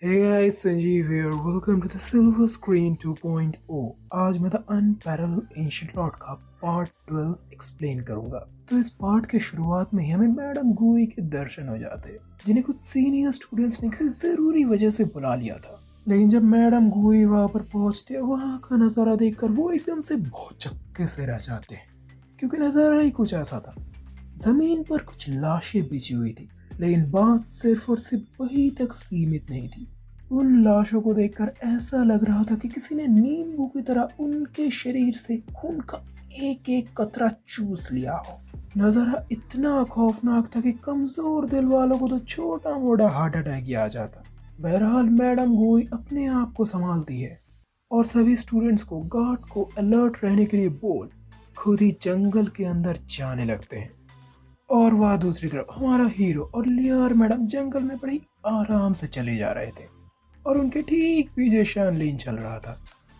Hey guys, Sanjeev here. Welcome to the Silver Screen 2.0. आज मैं the unparalleled ancient Lord का part 12 explain करूंगा। तो इस पार्ट के शुरुआत में ही हमें मैडम गुई के दर्शन हो जाते हैं, जिन्हें कुछ सीनियर स्टूडेंट्स ने किसी जरूरी वजह से बुला लिया था। लेकिन जब मैडम गुई वहां पर पहुंचते हैं, वहां का नजारा देखकर वो एकदम से बहुत चक्के से रह जाते हैं, क्योंकि नजारा ही कुछ ऐसा था। जमीन पर कुछ लाशें बिछी हुई थी, लेकिन बात सिर्फ और सिर्फ वही तक सीमित नहीं थी। उन लाशों को देखकर ऐसा लग रहा था कि किसी ने नींबू की तरह उनके शरीर से खून का एक एक कतरा चूस लिया हो। नजारा इतना खौफनाक था कि कमजोर दिल वालों को तो छोटा मोटा हार्ट अटैक ही आ जाता। बहरहाल मैडम गोई अपने आप को संभालती है और सभी स्टूडेंट्स को गार्ड को अलर्ट रहने के लिए बोल खुद ही जंगल के अंदर जाने लगते हैं। और वह दूसरी तरफ हमारा हीरो और लियार मैडम जंगल में बड़ी आराम से चले जा रहे थे और उनके ठीक पीछे शैनलिन चल रहा था।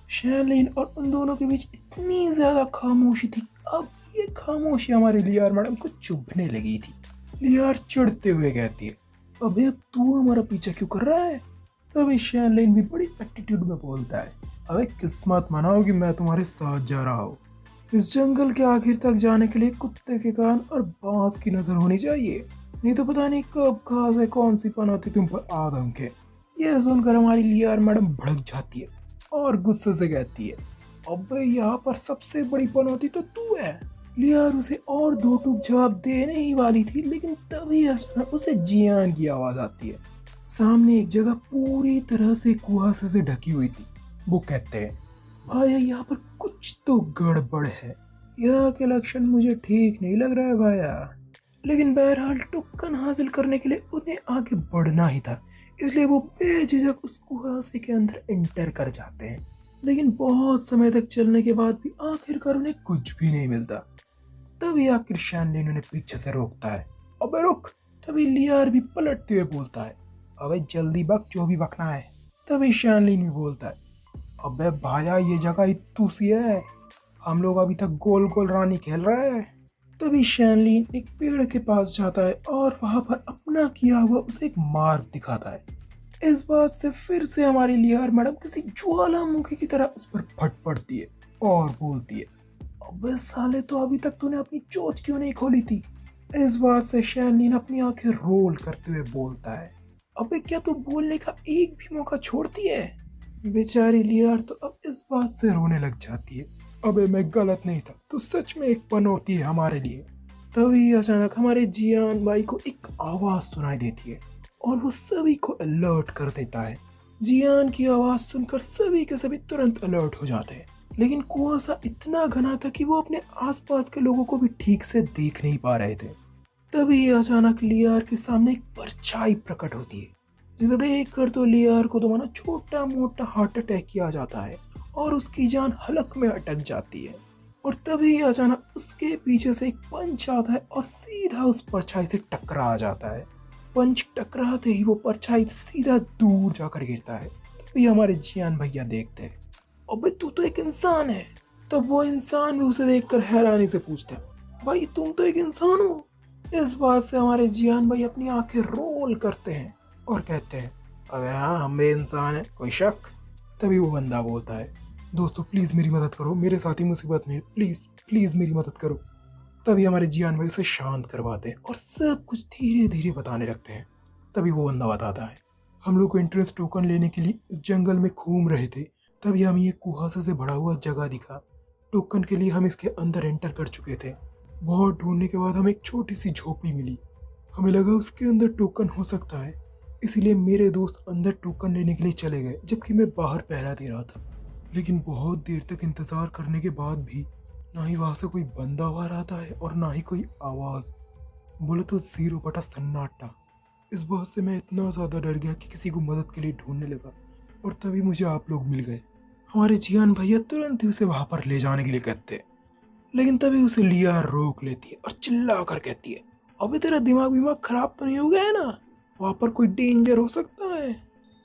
शैनलिन और उन दोनों के बीच इतनी ज्यादा खामोशी थी, अब ये खामोशी हमारे लियार मैडम को चुभने लगी थी। लियार चिढ़ते हुए कहती है, अबे अब तू हमारा पीछा क्यों कर रहा है? तभी शैनलिन भी बड़ी एटीट्यूड में बोलता है, अबे किस्मत मनाओ कि मैं तुम्हारे साथ जा रहा हूँ। इस जंगल के आखिर तक जाने के लिए कुत्ते के कान और बांस की नजर होनी चाहिए, नहीं तो पता नहीं कब कहाँ से कौन सी पनौती तुम पर आ धमके। यह सुनकर हमारी लियार मैडम भड़क जाती है और गुस्से से कहती है, अबे यहाँ पर सबसे बड़ी पनौती तो तू है। लियार उसे और दो टूक जवाब देने ही वाली थी, लेकिन तभी अचानक उसे जियान की आवाज आती है। सामने एक जगह पूरी तरह से कुहासे से ढकी हुई थी। वो कहते हैं, भाया यहाँ पर कुछ तो गड़बड़ है, यहाँ के लक्षण मुझे ठीक नहीं लग रहा है भाया। लेकिन बहरहाल टोकन हासिल करने के लिए उन्हें आगे बढ़ना ही था, इसलिए वो बेझिझक उस कुहासे के अंदर एंटर कर जाते हैं। लेकिन बहुत समय तक चलने के बाद भी आखिरकार उन्हें कुछ भी नहीं मिलता। तभी आखिर शैनलिन उन्हें पीछे से रोकता है, अबे रुक। तभी लियार भी पलटते हुए बोलता है, अबे जल्दी बक जो भी बकना है। तभी शैनलिन भी बोलता है, अबे भाया ये जगह इतू सी है, हम लोग अभी तक गोल गोल रानी खेल रहे हैं। तभी शैनलिन एक पेड़ के पास जाता है और वहां पर अपना किया हुआ उसे एक मार्ग दिखाता है। इस बात से फिर से हमारी लियार मैडम किसी ज्वालामुखी की तरह उस पर फट पड़ती है और बोलती है, अबे साले तो अभी तक तूने अपनी चोंच क्यों नहीं खोली थी? इस बात से शैनलिन अपनी आंखें रोल करते हुए बोलता है, अबे क्या तू बोलने का एक भी मौका छोड़ती है? बेचारी लियार तो अब इस बात से रोने लग जाती है, अबे मैं गलत नहीं था, तो सच में एक पनौती है हमारे लिए। तभी अचानक हमारे जियान भाई को एक आवाज सुनाई देती है और वो सभी को अलर्ट कर देता है। जियान की आवाज सुनकर सभी के सभी तुरंत अलर्ट हो जाते हैं, लेकिन कुआसा इतना घना था कि वो अपने आसपास के लोगों को भी ठीक से देख नहीं पा रहे थे। तभी अचानक लियार के सामने एक परछाई प्रकट होती है, जिसे देख कर तो लियार को तो मानो छोटा मोटा हार्ट अटैक किया जाता है और उसकी जान हलक में अटक जाती है। और तभी अचानक उसके पीछे से एक पंच आता है और सीधा उस परछाई से टकरा जाता है। पंच टकराते ही वो परछाई सीधा दूर जाकर गिरता है। तभी हमारे जियान भैया देखते हैं, अबे तू तो एक इंसान है। तब वो इंसान भी उसे देखकर हैरानी से पूछता है, भाई तुम तो एक इंसान हो? इस बात से हमारे जियान भाई अपनी आंखें रोल करते हैं और कहते हैं, अबे हाँ हम भी इंसान हैं, कोई शक? तभी वो बंदा बोलता है, दोस्तों प्लीज मेरी मदद करो, मेरे साथी मुसीबत में, प्लीज प्लीज मेरी मदद करो। तभी हमारे जियान भाई उसे शांत करवाते हैं और सब कुछ धीरे धीरे बताने लगते हैं। तभी वो बंदा बताता है, हम लोग को एंट्रेंस टोकन लेने के लिए इस जंगल में घूम रहे थे, तभी हमें ये कुहासे से भरा हुआ जगह दिखा। टोकन के लिए हम इसके अंदर एंटर कर चुके थे। बहुत ढूंढने के बाद हमें एक छोटी सी झोपड़ी मिली। हमें लगा उसके अंदर टोकन हो सकता है, इसीलिए मेरे दोस्त अंदर टोकन लेने के लिए चले गए, जबकि मैं बाहर पहरा दे रहा था। लेकिन बहुत देर तक इंतजार करने के बाद भी ना ही वहां से कोई बंदा बाहर आता है और ना ही कोई आवाज। बोले तो जीरो बटा सन्नाटा। इस बात से मैं इतना ज्यादा डर गया कि किसी को मदद के लिए ढूंढने लगा और तभी मुझे आप लोग मिल गए। हमारे जियान भैया तुरंत ही उसे वहां पर ले जाने के लिए कहते हैं, लेकिन तभी उसे लिया रोक लेती है और चिल्ला कर कहती है, अबे तेरा दिमाग विमाग खराब तो नहीं हो गया है ना? वहां पर कोई डेंजर हो सकता है।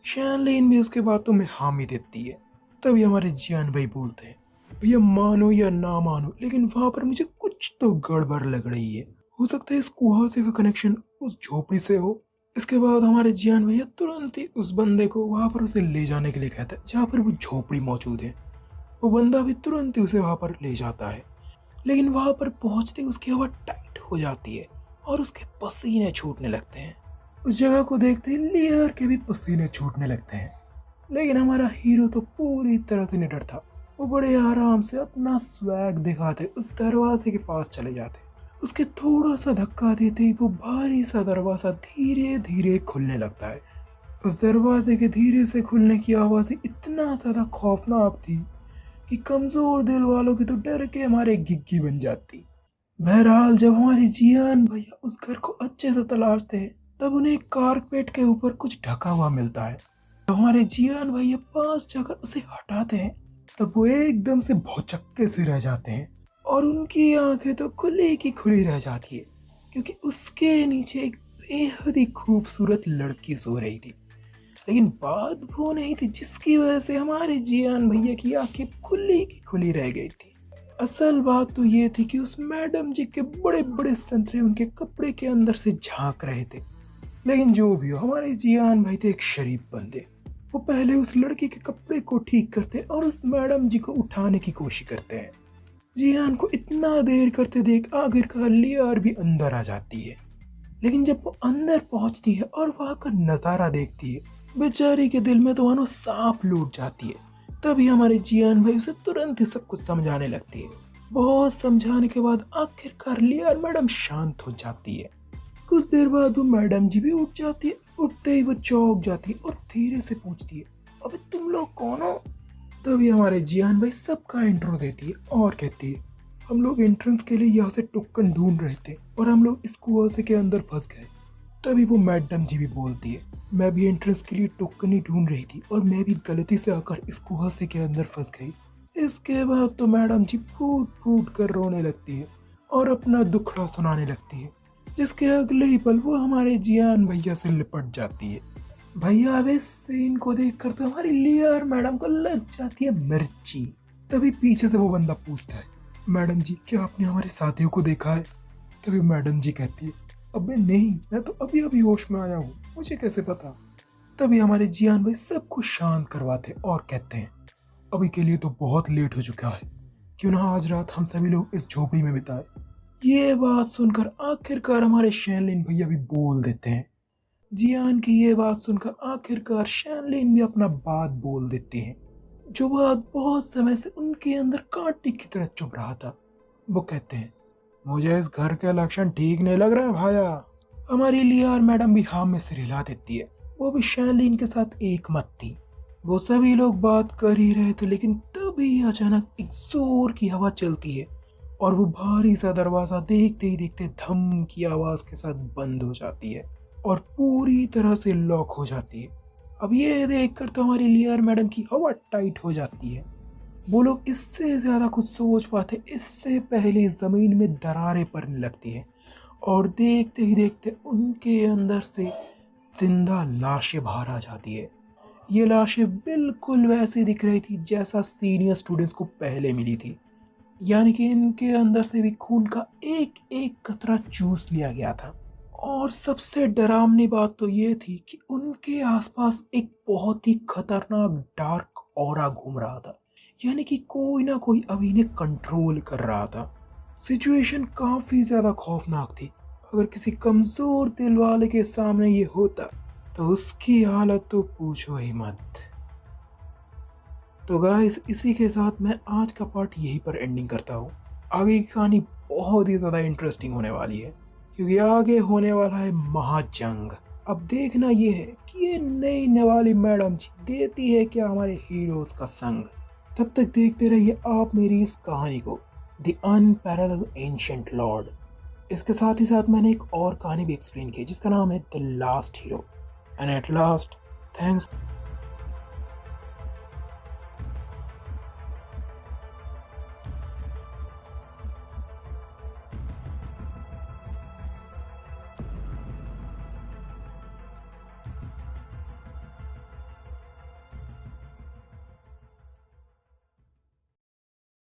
शैनलिन भी उसके बातों में हामी देती है। तभी हमारे जियान भाई बोलते हैं, भैया मानो या ना मानो, लेकिन वहां पर मुझे कुछ तो गड़बड़ लग रही है। हो सकता है इस कुहासे का कनेक्शन उस झोपड़ी से हो। इसके बाद हमारे जियान भैया तुरंत ही उस बंदे को वहां पर उसे ले जाने के लिए कहता है जहाँ पर वो झोपड़ी मौजूद है। वो बंदा भी तुरंत ही उसे वहां पर ले जाता है, लेकिन वहां पर पहुंचते ही उसकी हवा टाइट हो जाती है और उसके पसीने छूटने लगते हैं। उस जगह को देखते ही लियर के भी पसीने छूटने लगते हैं, लेकिन हमारा हीरो तो पूरी तरह से निडर था। वो बड़े आराम से अपना स्वैग दिखाते उस दरवाजे के पास चले जाते। उसके थोड़ा सा धक्का देते ही वो भारी सा दरवाजा धीरे धीरे खुलने लगता है। उस दरवाजे के धीरे से खुलने की आवाज इतना ज्यादा खौफनाक थी कि कमजोर दिल वालों की तो डर के हमारे गिग्गी बन जाती। बहरहाल जब हमारे जियान भैया उस घर को अच्छे से तलाशते हैं तब उन्हें एक कारपेट के ऊपर कुछ ढका हुआ मिलता है। तो हमारे जियान भैया पास जाकर उसे हटाते हैं तब वो एकदम से भौचक्के से रह जाते हैं और उनकी आंखें तो खुली की खुली रह जाती है, क्योंकि उसके नीचे एक बेहद ही खूबसूरत लड़की सो रही थी। लेकिन बात वो नहीं थी जिसकी वजह से हमारे जियान भैया की आंखें खुली की खुली रह गई थी। असल बात तो ये थी कि उस मैडम जी के बड़े बड़े संतरे उनके कपड़े के अंदर से झांक रहे थे। लेकिन जो भी हो, हमारे जियान भाई थे एक शरीफ बंदे। वो पहले उस लड़की के कपड़े को ठीक करते और उस मैडम जी को उठाने की कोशिश करते हैं। जियान को इतना देर करते देख आखिरकार लियार भी अंदर आ जाती है। लेकिन जब वो अंदर पहुंचती है और वहां का नजारा देखती है, बेचारी के दिल में तो मानो सांप लूट जाती है। तभी हमारे जियान भाई उसे तुरंत ही सब कुछ समझाने लगती है। बहुत समझाने के बाद आखिरकार लियार मैडम शांत हो जाती है। कुछ देर बाद वो मैडम जी भी उठ जाती है। उठते ही वो चौंक जाती है और धीरे से पूछती है, अबे तुम लोग कौन हो? तभी हमारे जियान भाई सबका इंट्रो देती है और कहती है, हम लोग एंट्रेंस के लिए यहाँ से टोकन ढूंढ रहे थे और हम लोग इस कुआं के अंदर फंस गए। तभी वो मैडम जी भी बोलती है, मैं भी एंट्रेंस के लिए टोकन ही ढूंढ रही थी और मैं भी गलती से आकर इस कुआं के अंदर फंस गई। इसके बाद तो मैडम जी फूट फूट कर रोने लगती है और अपना दुखड़ा सुनाने लगती है, जिसके अगले ही पल वो हमारे जियान भैया से लिपट जाती है। भैया अब इस सीन को देखकर तो हमारी लियार मैडम को लग जाती है मिर्ची। तभी पीछे से वो बंदा पूछता है, मैडम जी क्या आपने हमारे साथियों को देखा है? तभी मैडम जी कहती है, अबे नहीं, मैं तो अभी अभी होश में आया हूँ, मुझे कैसे पता? तभी हमारे जियान भाई सबको शांत करवाते और कहते हैं, अभी के लिए तो बहुत लेट हो चुका है, क्यों ना आज रात हम सभी लोग इस झोपड़ी में बिताए। ये बात सुनकर आखिरकार हमारे शैनलिन भैया भी बोल देते हैं। जियान की ये बात सुनकर आखिरकार शैनलिन भी अपना बात बोल देते हैं, जो बात बहुत समय से उनके अंदर कांटे की तरह चुभ रहा था। वो कहते हैं, मुझे इस घर के लक्षण ठीक नहीं लग रहा है भाया। हमारी लियार मैडम भी हाँ में सिर हिला देती है। वो भी शैनलिन के साथ एक मत थी। वो सभी लोग बात कर ही रहे थे, लेकिन तभी अचानक एक जोर की हवा चलती है और वो भारी सा दरवाजा देखते ही देखते धम की आवाज के साथ बंद हो जाती है और पूरी तरह से लॉक हो जाती है। अब ये देखकर तो हमारी लियार मैडम की हवा टाइट हो जाती है। वो लोग इससे ज्यादा कुछ सोच पाते इससे पहले जमीन में दरारें पड़ने लगती हैं और देखते ही देखते उनके अंदर से जिंदा लाशें बाहर आ जाती है। ये लाशें बिल्कुल वैसे दिख रही थी जैसा सीनियर स्टूडेंट्स को पहले मिली थी, यानी कि इनके अंदर से भी खून का एक एक कतरा चूस लिया गया था। और सबसे डरावनी बात तो ये थी कि उनके आसपास एक बहुत ही खतरनाक डार्क ऑरा घूम रहा था, यानी कि कोई ना कोई अभी इन्हें कंट्रोल कर रहा था। सिचुएशन काफी ज्यादा खौफनाक थी। अगर किसी कमजोर दिल वाले के सामने ये होता तो उसकी हालत तो पूछो ही मत। तो गाइस, इसी के साथ मैं आज का पार्ट यहीं पर एंडिंग करता हूँ। आगे की कहानी बहुत ही ज़्यादा इंटरेस्टिंग होने वाली है, क्योंकि आगे होने वाला है महाजंग। अब देखना ये है कि ये नई नवाली मैडम जी देती है क्या हमारे हीरोज का संग। तब तक देखते रहिए आप मेरी इस कहानी को, द अनपैरेलल्ड एंशिएंट लॉर्ड। इसके साथ ही साथ मैंने एक और कहानी भी एक्सप्लेन की जिसका नाम है the last hero. And at last, thanks